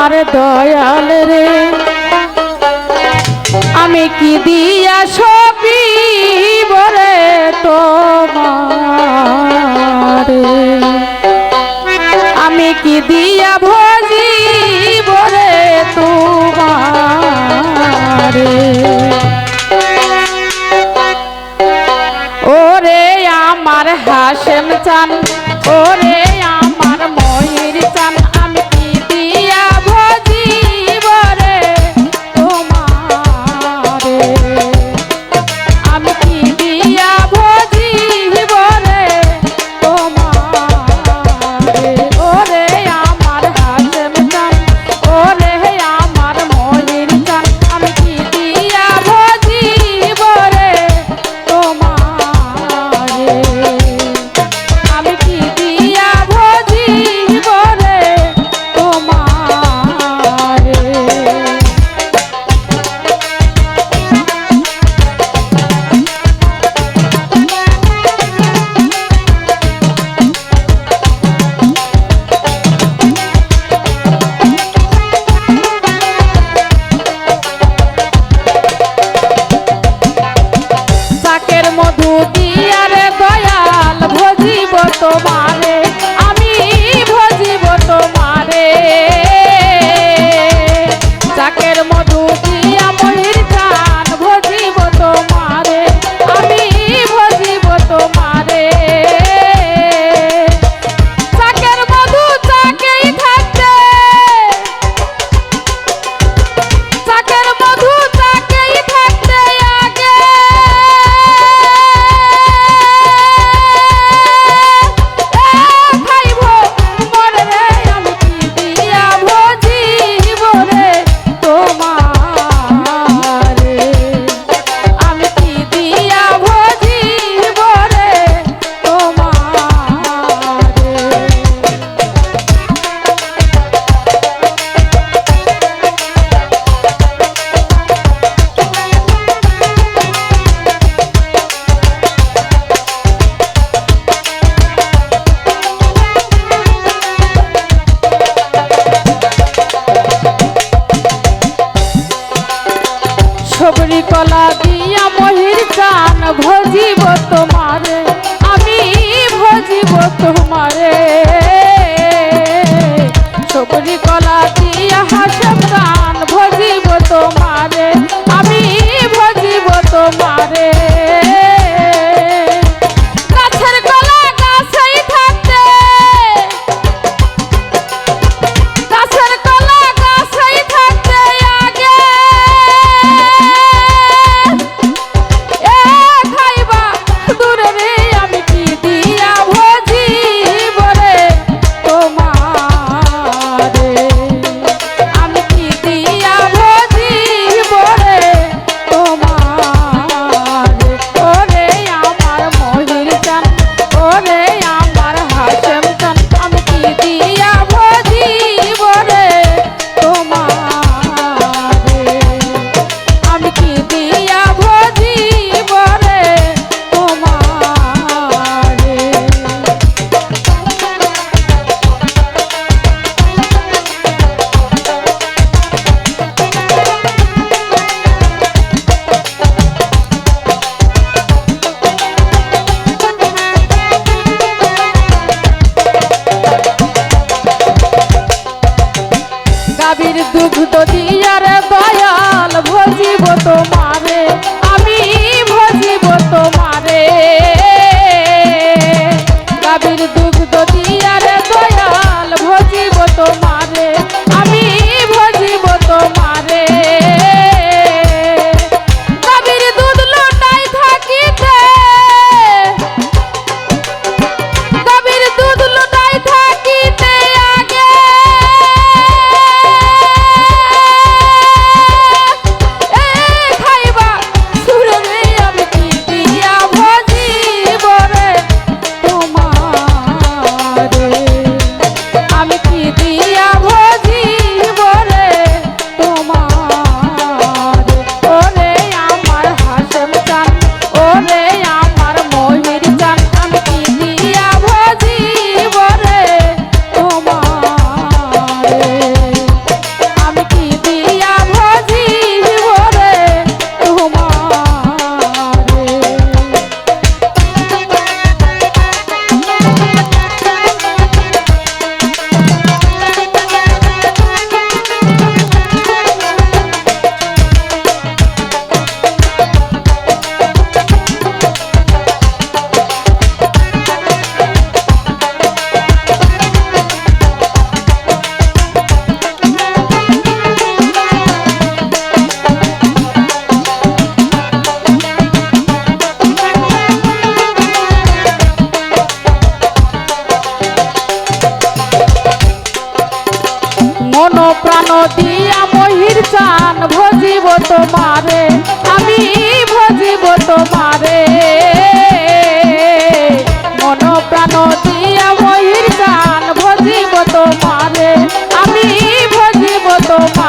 আমার দয়াল রে আমি কি দিয়া সবই বরে তোমারে আমি কি দিয়া ভজি বরে তোমারে ওরে আমার হাশেম চান ওরে আমার ময়ূর চান আমি কি দিয়া ভজি বরে তোমারে আমি কি দিয়া ভজি বরে তোমারে ওরে আমার হাশেম চান ওরে আমার ময়ূর চান আমি কি দিয়া ভজি বরে তোমারে আমি কি দিয়া ভজি বরে তোমারে চাকের মধু দিয়া রে দয়াল ভজিব তোমারে আমি ভজিব তোমারে চাকের মধু দিয়া মহির চান ভজিব তোমারে আমি ভজিব তোমারে চাকের মধু চাকেই থাকতে চাকের মধু চাকেই থাকতে আগে খাইব মরে রে আমি কি দিয়া ভজিব রে তোমারে আমি কি দিয়া ভজিব রে তোমারে সবরি কলা দিয়া মহির চান ভজিব তোমারে আমি ভজিব তোমারে সবরি কলা দিয়া হাসেম চান ভজিব তোমারে আমি ভজিব তোমারে গাছের কলা গাছেই থাকতে গাছের কলা গাছেই থাকতে আগে খাইবা দূরে রে আমি কি দিয়া ভজিব রে তোমারে আমি কি দিয়া ভজিব রে তোমারে ওরে আমার মহির চান ওরে আমার হাশেম চান আমি কি দিয়া ভজিব রে তোমারে আমি কি দিয়া ভজিব রে তোমারে গাভীর দুগ্ধ দিয়া রে দয়াল ভজিব তোমারে আমি ভজিব তোমারে গাভীর দুগ্ধ দিয়া রে দয়াল ভজিব তোমারে আমি ভজিব তোমারে গাভীর দুধ লোটাই থাকিতে গাভীর দুধ লোটাই থাকিতে আগে খাইবা সুরে রে আমি কি দিয়া ভজিব রে তোমারে আমি কি দিয়া ভজিব রে তোমারে ওরে আমার হাশেম চান ওরে আমার মহির চান আমি কি দিয়া ভজিব রে তোমারে মন প্রাণ দিয়া মহির চান ভজিব তোমারে, আমি ভজিব তোমারে। মন প্রাণ দিয়া মহির চান ভজিব তোমারে, আমি ভজিব তোমারে।